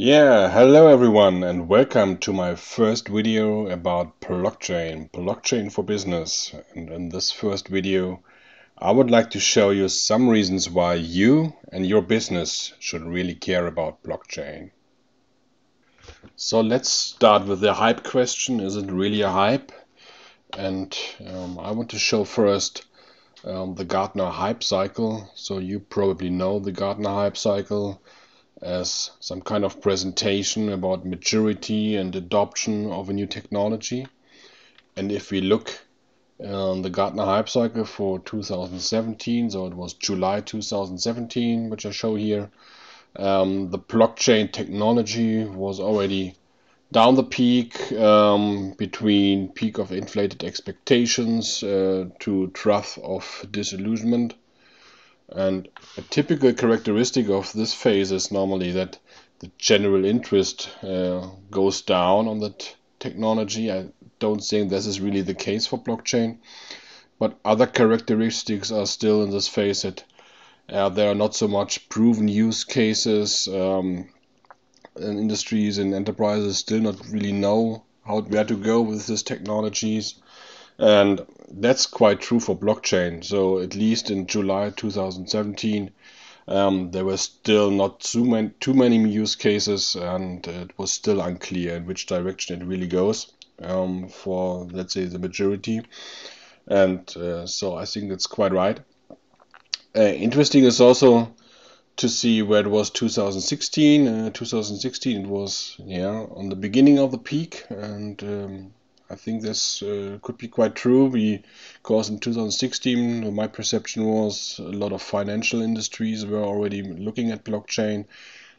Yeah, hello everyone and welcome to my first video about blockchain for business. And in this first video, I would like to show you some reasons why you and your business should really care about blockchain. So let's start with the hype question. Is it really a hype? And I want to show first the Gartner hype cycle. So you probably know the Gartner hype cycle as some kind of presentation about maturity and adoption of a new technology. And if we look on the Gartner hype cycle for 2017, so it was July 2017, which I show here, the blockchain technology was already down the peak, between peak of inflated expectations to trough of disillusionment. And a typical characteristic of this phase is normally that the general interest goes down on that technology. I don't think this is really the case for blockchain, but other characteristics are still in this phase that there are not so much proven use cases, and industries and enterprises still not really know where to go with these technologies. And that's quite true for blockchain. So at least in July 2017, there were still not too many use cases, and it was still unclear in which direction it really goes, for, let's say, the majority. And so I think that's quite right. Interesting is also to see where it was 2016. 2016 it was, yeah, on the beginning of the peak, and I think this could be quite true because in 2016 my perception was a lot of financial industries were already looking at blockchain,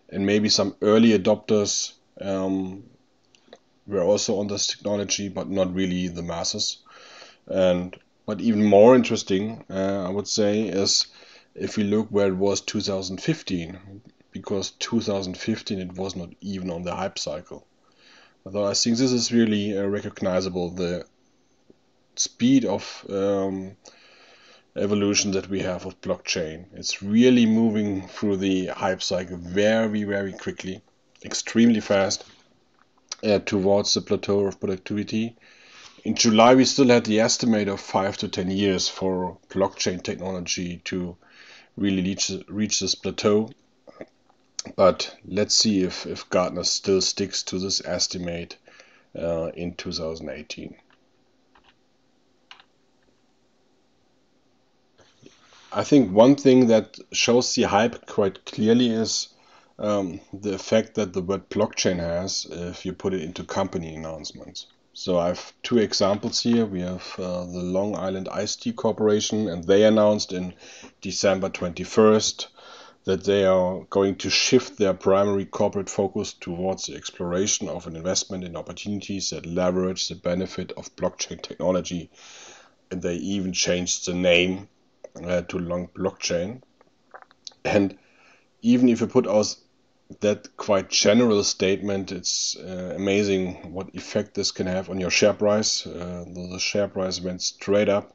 and maybe some early adopters were also on this technology, but not really the masses. And but even more interesting, I would say, is if we look where it was 2015, because 2015 it was not even on the hype cycle. Although I think this is really recognizable, the speed of evolution that we have of blockchain. It's really moving through the hype cycle very, very quickly, extremely fast, towards the plateau of productivity. In July, we still had the estimate of 5 to 10 years for blockchain technology to really reach this plateau. But let's see if Gartner still sticks to this estimate in 2018. I think one thing that shows the hype quite clearly is the effect that the word blockchain has if you put it into company announcements. So I have two examples here. We have the Long Island Iced Tea Corporation, and they announced in December 21st that they are going to shift their primary corporate focus towards the exploration of an investment in opportunities that leverage the benefit of blockchain technology. And they even changed the name to Long Blockchain. And even if you put out that quite general statement, it's amazing what effect this can have on your share price. The share price went straight up,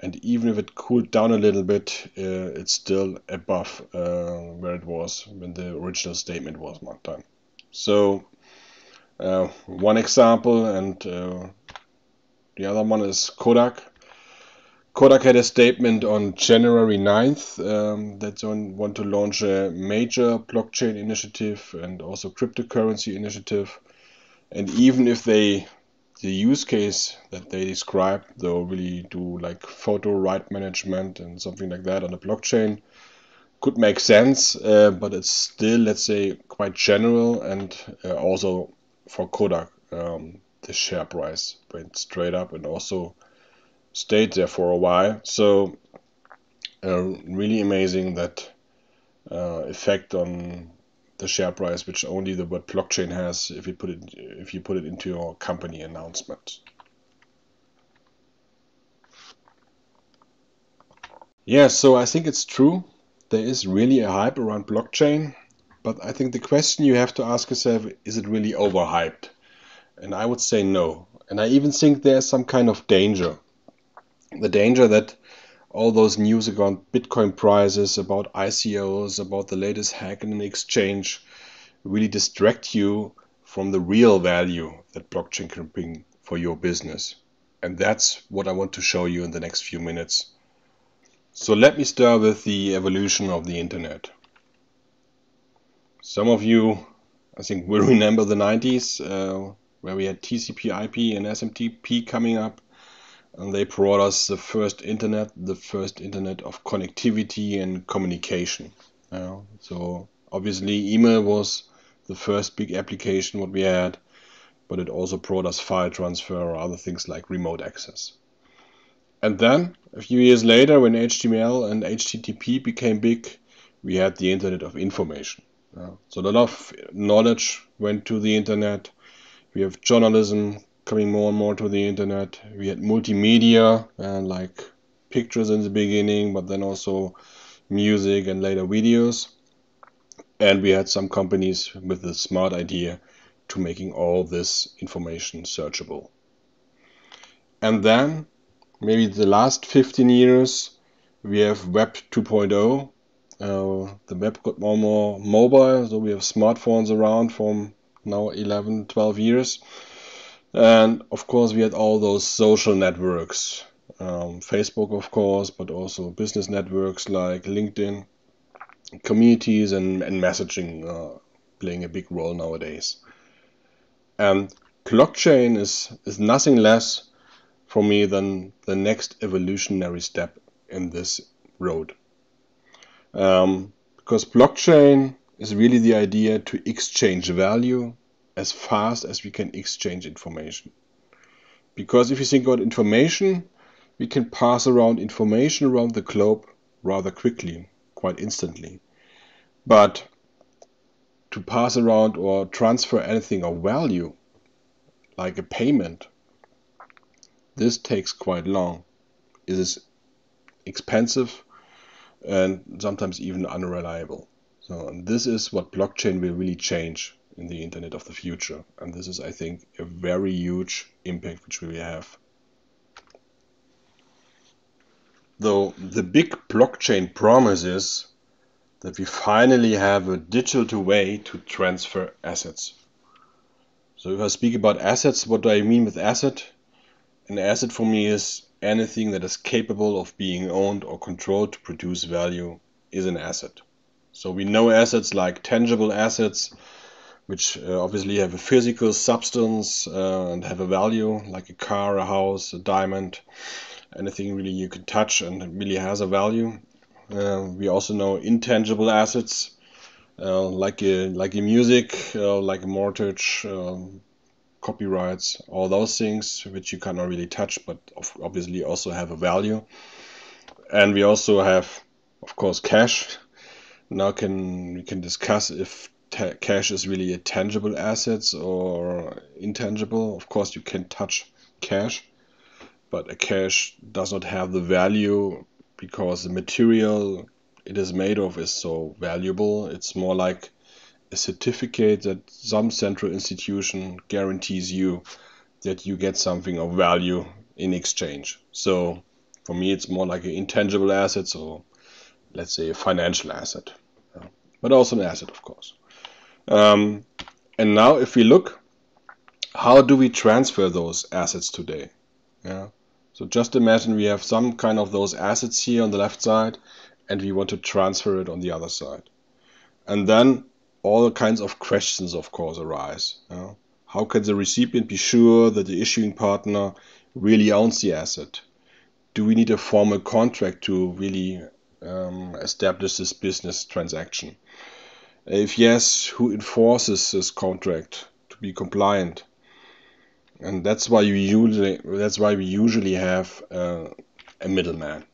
and even if it cooled down a little bit, it's still above where it was when the original statement was done. So one example, and the other one is Kodak. Kodak had a statement on January 9th that they want to launch a major blockchain initiative and also cryptocurrency initiative. And even if the use case that they describe, they'll really do like photo right management and something like that on the blockchain, could make sense, but it's still, let's say, quite general. And also for Kodak, the share price went straight up and also stayed there for a while. So really amazing that effect on the share price, which only the word blockchain has if you put it into your company announcement. Yeah, so I think it's true. There is really a hype around blockchain, but I think the question you have to ask yourself, is it really overhyped? And I would say no. And I even think there's some kind of danger. The danger that all those news about Bitcoin prices, about ICOs, about the latest hack in an exchange really distract you from the real value that blockchain can bring for your business. And that's what I want to show you in the next few minutes. So let me start with the evolution of the internet. Some of you, I think, will remember the 90s, where we had TCP/IP and SMTP coming up, and they brought us the first internet of connectivity and communication. So obviously email was the first big application what we had, but it also brought us file transfer or other things like remote access. And then a few years later, when HTML and HTTP became big, we had the Internet of Information. So a lot of knowledge went to the internet. We have journalism coming more and more to the internet. We had multimedia, like pictures in the beginning, but then also music and later videos. And we had some companies with the smart idea to making all this information searchable. And then, maybe the last 15 years, we have Web 2.0. The web got more and more mobile, so we have smartphones around from now 11, 12 years. And of course, we had all those social networks, Facebook, of course, but also business networks like LinkedIn, communities, and messaging playing a big role nowadays. And blockchain is nothing less for me than the next evolutionary step in this road. Because blockchain is really the idea to exchange value as fast as we can exchange information. Because if you think about information, we can pass around information around the globe rather quickly, quite instantly. But to pass around or transfer anything of value, like a payment, this takes quite long. It is expensive and sometimes even unreliable. So and this is what blockchain will really change in the internet of the future. And this is, I think, a very huge impact which we will have. Though the big blockchain promise is that we finally have a digital way to transfer assets. So if I speak about assets, what do I mean with asset? An asset for me is anything that is capable of being owned or controlled to produce value is an asset. So we know assets like tangible assets, which obviously have a physical substance and have a value, like a car, a house, a diamond, anything really you can touch and really has a value. We also know intangible assets, like a music, like a mortgage, copyrights, all those things which you cannot really touch, but obviously also have a value. And we also have, of course, cash. Now we can discuss if cash is really a tangible asset or intangible. Of course, you can touch cash, but a cash does not have the value because the material it is made of is so valuable. It's more like a certificate that some central institution guarantees you that you get something of value in exchange. So for me, it's more like an intangible asset, or let's say a financial asset, but also an asset, of course. And now if we look, how do we transfer those assets today? So just imagine we have some kind of those assets here on the left side, and we want to transfer it on the other side. And then all kinds of questions, of course, arise. How can the recipient be sure that the issuing partner really owns the asset? Do we need a formal contract to really establish this business transaction? If yes, who enforces this contract to be compliant? And that's why we usually have a middleman.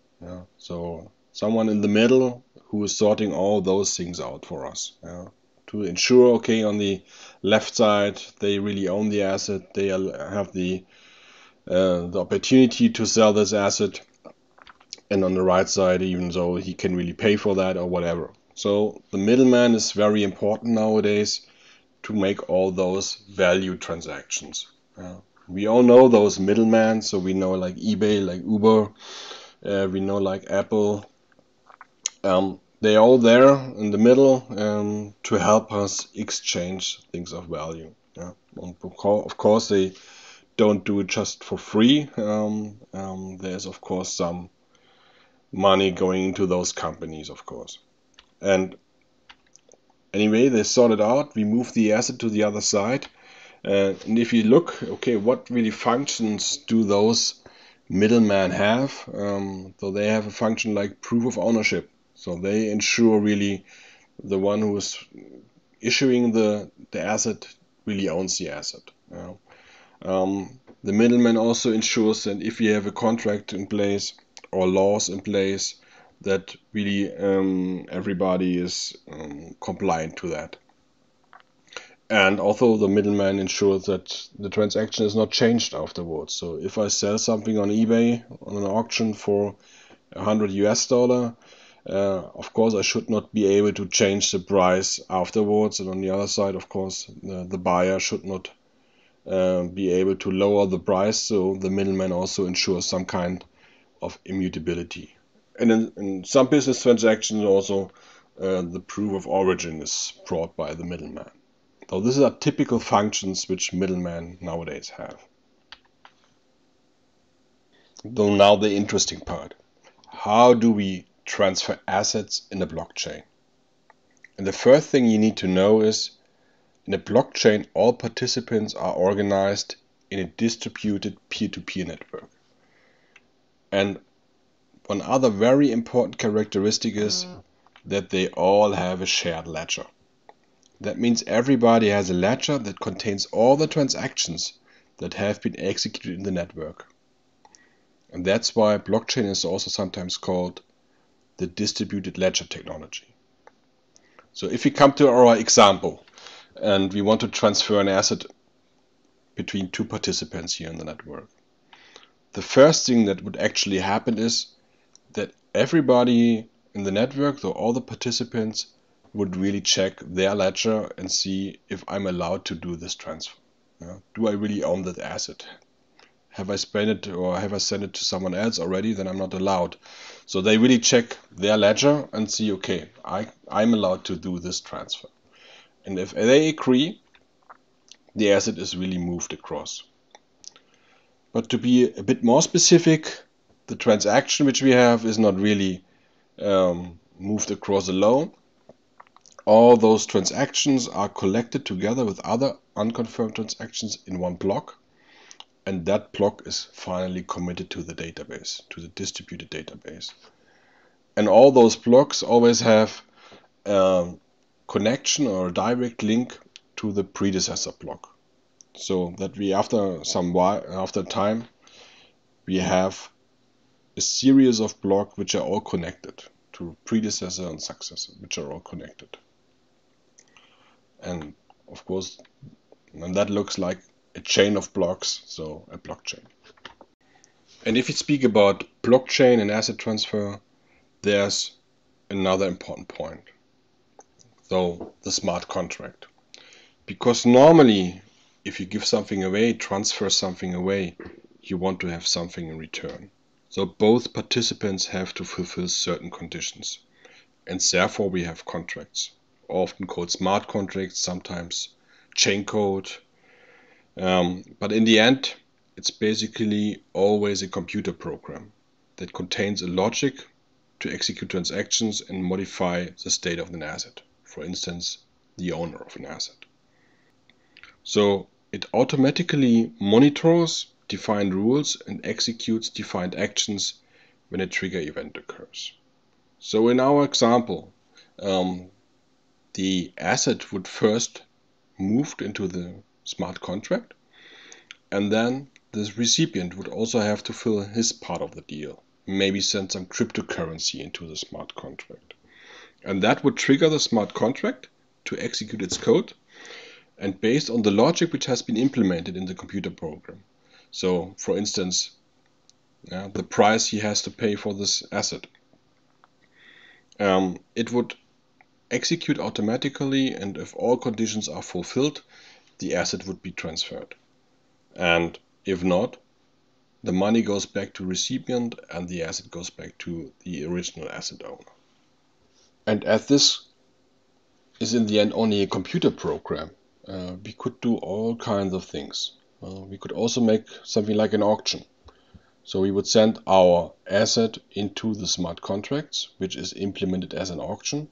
So someone in the middle who is sorting all those things out for us. To ensure, okay, on the left side they really own the asset, they have the opportunity to sell this asset, and on the right side, even though he can really pay for that or whatever. So the middleman is very important nowadays to make all those value transactions. We all know those middlemen, so we know like eBay, like Uber, we know like Apple. they're all there in the middle to help us exchange things of value. Yeah. Of course, they don't do it just for free. There's of course some money going into those companies, of course. And anyway, they sort it out. We move the asset to the other side. And if you look, okay, what really functions do those middlemen have? So they have a function like proof of ownership. So they ensure really the one who is issuing the asset really owns the asset. Yeah. The middleman also ensures that if you have a contract in place or laws in place, that really everybody is compliant to that. And also the middleman ensures that the transaction is not changed afterwards. So if I sell something on eBay on an auction for $100, of course I should not be able to change the price afterwards. And on the other side, of course, the buyer should not be able to lower the price. So the middleman also ensures some kind of immutability. And in some business transactions also the proof of origin is brought by the middleman. So these are typical functions which middlemen nowadays have. Though now the interesting part. How do we transfer assets in a blockchain? And the first thing you need to know is, in a blockchain, all participants are organized in a distributed peer-to-peer network. And one other very important characteristic is that they all have a shared ledger. That means everybody has a ledger that contains all the transactions that have been executed in the network. And that's why blockchain is also sometimes called the distributed ledger technology. So if we come to our example and we want to transfer an asset between two participants here in the network, the first thing that would actually happen is that everybody in the network, so all the participants, would really check their ledger and see if I'm allowed to do this transfer. Do I really own that asset? Have I spent it or have I sent it to someone else already? Then I'm not allowed. So they really check their ledger and see, okay, I'm allowed to do this transfer. And if they agree, the asset is really moved across. But to be a bit more specific, the transaction which we have is not really moved across alone. All those transactions are collected together with other unconfirmed transactions in one block, and that block is finally committed to the database, to the distributed database. And all those blocks always have a connection or a direct link to the predecessor block, so that we after time we have a series of blocks which are all connected to predecessor and successor, which are all connected. And of course, and that looks like a chain of blocks, so a blockchain. And if you speak about blockchain and asset transfer, there's another important point. So the smart contract. Because normally, if you give something away, transfer something away, you want to have something in return. So both participants have to fulfill certain conditions. And therefore we have contracts, often called smart contracts, sometimes chain code. But in the end, it's basically always a computer program that contains a logic to execute transactions and modify the state of an asset. For instance, the owner of an asset. So it automatically monitors defined rules and executes defined actions when a trigger event occurs. So in our example, the asset would first move into the smart contract, and then the recipient would also have to fill his part of the deal, maybe send some cryptocurrency into the smart contract. And that would trigger the smart contract to execute its code, and based on the logic which has been implemented in the computer program. So, for instance, the price he has to pay for this asset. It would execute automatically, and if all conditions are fulfilled, the asset would be transferred. And if not, the money goes back to recipient and the asset goes back to the original asset owner. And as this is in the end only a computer program, we could do all kinds of things. We could also make something like an auction. So we would send our asset into the smart contracts, which is implemented as an auction,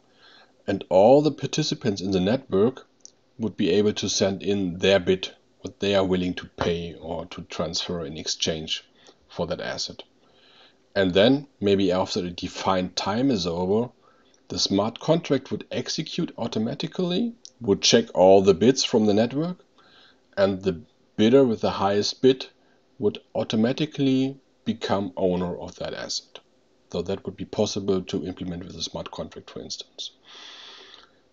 and all the participants in the network would be able to send in their bid, what they are willing to pay or to transfer in exchange for that asset. And then, maybe after a defined time is over, the smart contract would execute automatically, would check all the bids from the network, and the bidder with the highest bid would automatically become owner of that asset. So that would be possible to implement with a smart contract, for instance.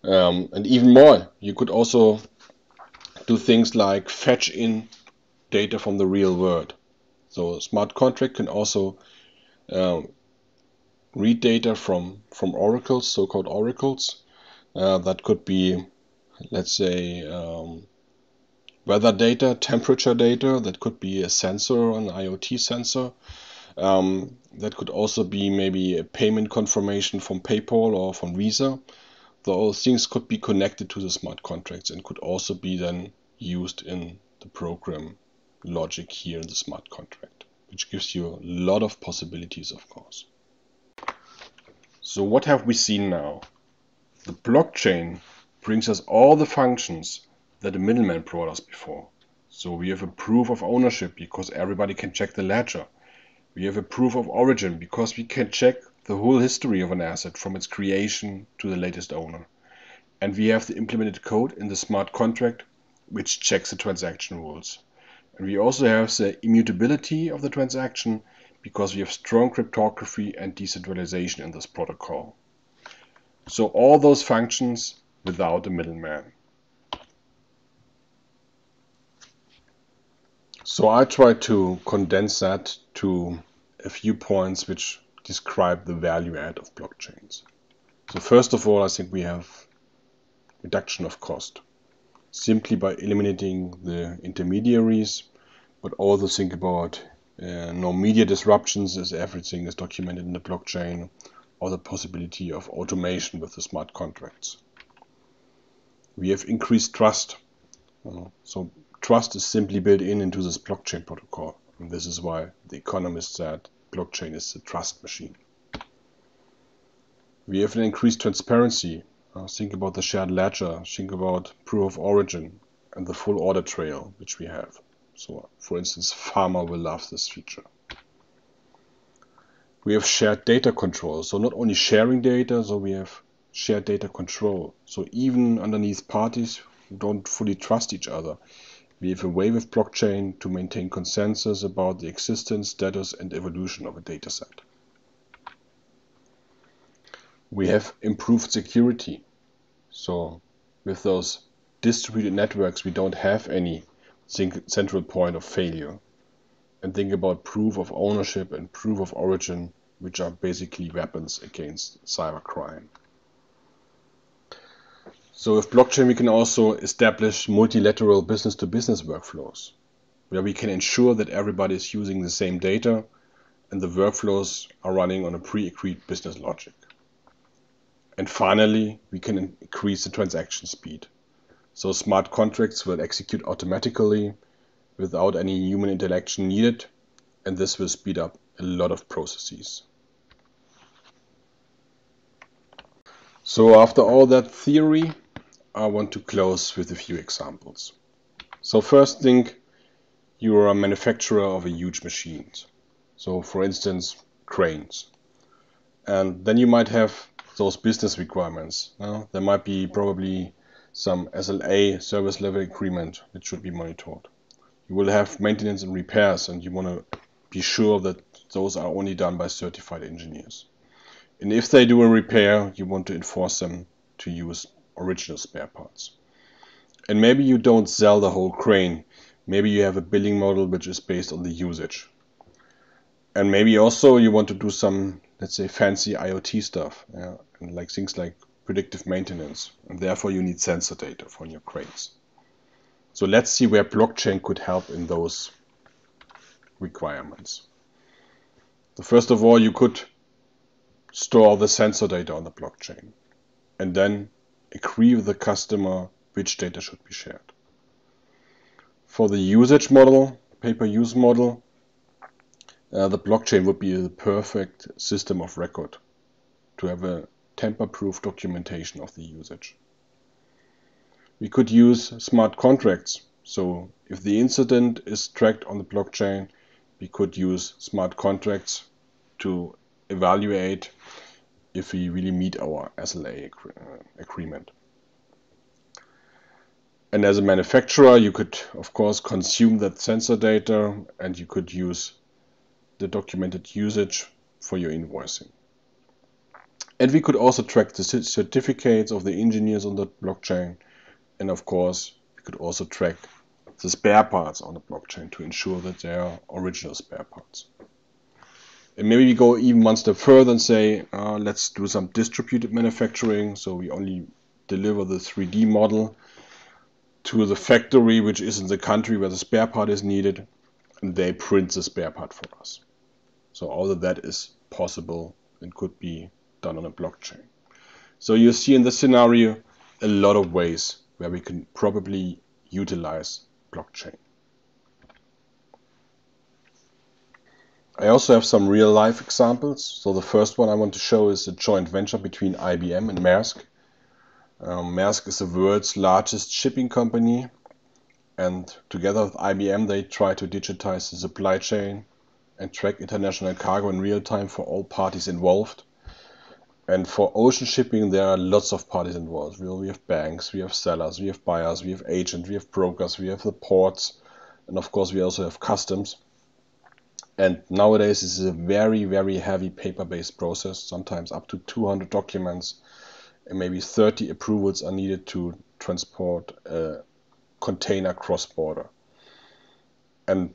And even more, you could also do things like fetch in data from the real world. So a smart contract can also read data from oracles, so-called oracles. That could be, let's say, weather data, temperature data. That could be a sensor, an IoT sensor. That could also be maybe a payment confirmation from PayPal or from Visa. Those things could be connected to the smart contracts and could also be then used in the program logic here in the smart contract, which gives you a lot of possibilities, of course. So what have we seen now? The blockchain brings us all the functions that the middleman brought us before. So we have a proof of ownership because everybody can check the ledger. We have a proof of origin because we can check the whole history of an asset from its creation to the latest owner. And we have the implemented code in the smart contract which checks the transaction rules. And we also have the immutability of the transaction because we have strong cryptography and decentralization in this protocol. So all those functions without a middleman. So I try to condense that to a few points which describe the value add of blockchains. So first of all, I think we have reduction of cost simply by eliminating the intermediaries, but also think about no media disruptions as everything is documented in the blockchain, or the possibility of automation with the smart contracts. We have increased trust. So trust is simply built into this blockchain protocol. And this is why the economist said blockchain is a trust machine. We have an increased transparency. Think about the shared ledger, think about proof of origin and the full audit trail which we have. So for instance, pharma will love this feature. We have shared data control. So not only sharing data, so we have shared data control. So even underneath parties who don't fully trust each other, we have a way with blockchain to maintain consensus about the existence, status, and evolution of a dataset. We have improved security. So with those distributed networks, we don't have any central point of failure. And think about proof of ownership and proof of origin, which are basically weapons against cybercrime. So with blockchain, we can also establish multilateral business-to-business workflows, where we can ensure that everybody is using the same data and the workflows are running on a pre-agreed business logic. And finally, we can increase the transaction speed. So smart contracts will execute automatically without any human interaction needed, and this will speed up a lot of processes. So after all that theory, I want to close with a few examples. So first, think you are a manufacturer of a huge machines. So for instance, cranes. And then you might have those business requirements. There might be probably some SLA, service level agreement, which should be monitored. You will have maintenance and repairs, and you want to be sure that those are only done by certified engineers. And if they do a repair, you want to enforce them to use original spare parts. And maybe you don't sell the whole crane. Maybe you have a billing model which is based on the usage. And maybe also you want to do some, let's say, fancy IoT stuff, and like things like predictive maintenance. And therefore you need sensor data for your cranes. So let's see where blockchain could help in those requirements. So first of all, you could store the sensor data on the blockchain. and then agree with the customer which data should be shared. For the usage model, pay-per-use model, the blockchain would be the perfect system of record to have a tamper-proof documentation of the usage. We could use smart contracts. So if the incident is tracked on the blockchain, we could use smart contracts to evaluate if we really meet our SLA agreement. And as a manufacturer, you could, of course, consume that sensor data, and you could use the documented usage for your invoicing. And we could also track the certificates of the engineers on the blockchain. And of course, we could also track the spare parts on the blockchain to ensure that they are original spare parts. And maybe we go even one step further and say, let's do some distributed manufacturing. So we only deliver the 3D model to the factory, which is in the country where the spare part is needed, and they print the spare part for us. So all of that is possible and could be done on a blockchain. So you see in this scenario a lot of ways where we can probably utilize blockchain. I also have some real life examples. So the first one I want to show is a joint venture between IBM and Maersk. Maersk is the world's largest shipping company, and together with IBM they try to digitize the supply chain and track international cargo in real time for all parties involved. And for ocean shipping there are lots of parties involved. We have banks, we have sellers, we have buyers, we have agents, we have brokers, we have the ports, and of course we also have customs. And nowadays this is a very, very heavy paper-based process, sometimes up to 200 documents, and maybe 30 approvals are needed to transport a container cross-border. And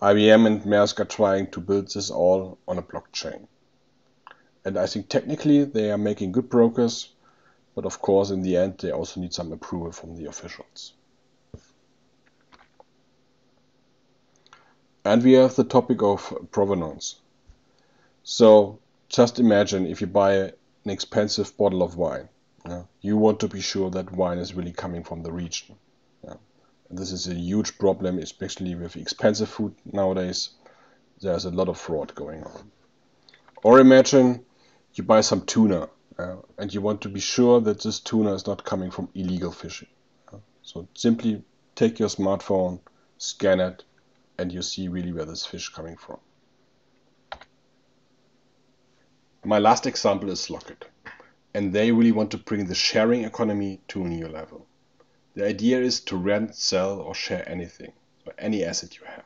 IBM and Maersk are trying to build this all on a blockchain. And I think technically they are making good progress, but of course in the end they also need some approval from the officials. And we have the topic of provenance. So just imagine if you buy an expensive bottle of wine. You want to be sure that wine is really coming from the region. And this is a huge problem, especially with expensive food nowadays. There's a lot of fraud going on. Or imagine you buy some tuna and you want to be sure that this tuna is not coming from illegal fishing. So simply take your smartphone, scan it, and you see really where this fish is coming from. My last example is Lockit, and they really want to bring the sharing economy to a new level. The idea is to rent, sell, or share anything, so any asset you have.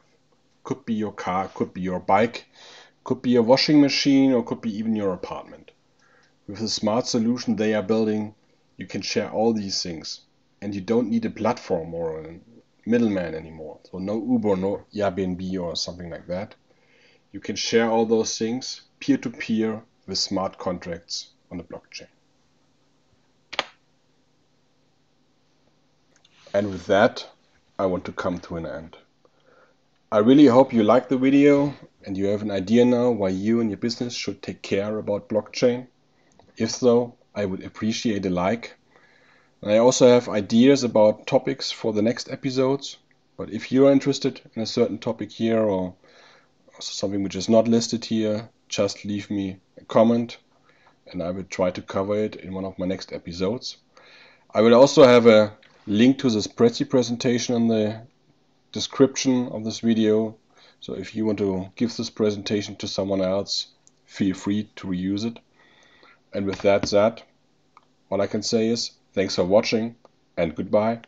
Could be your car, could be your bike, could be your washing machine, or could be even your apartment. With the smart solution they are building, you can share all these things, and you don't need a platform or a middleman anymore. So no Uber, no Airbnb or something like that. You can share all those things peer-to-peer with smart contracts on the blockchain. And with that, I want to come to an end. I really hope you liked the video and you have an idea now why you and your business should take care about blockchain. If so, I would appreciate a like. And I also have ideas about topics for the next episodes. But if you're interested in a certain topic here or something which is not listed here, just leave me a comment and I will try to cover it in one of my next episodes. I will also have a link to this Prezi presentation in the description of this video. So if you want to give this presentation to someone else, feel free to reuse it. And with that said, all I can say is thanks for watching and goodbye.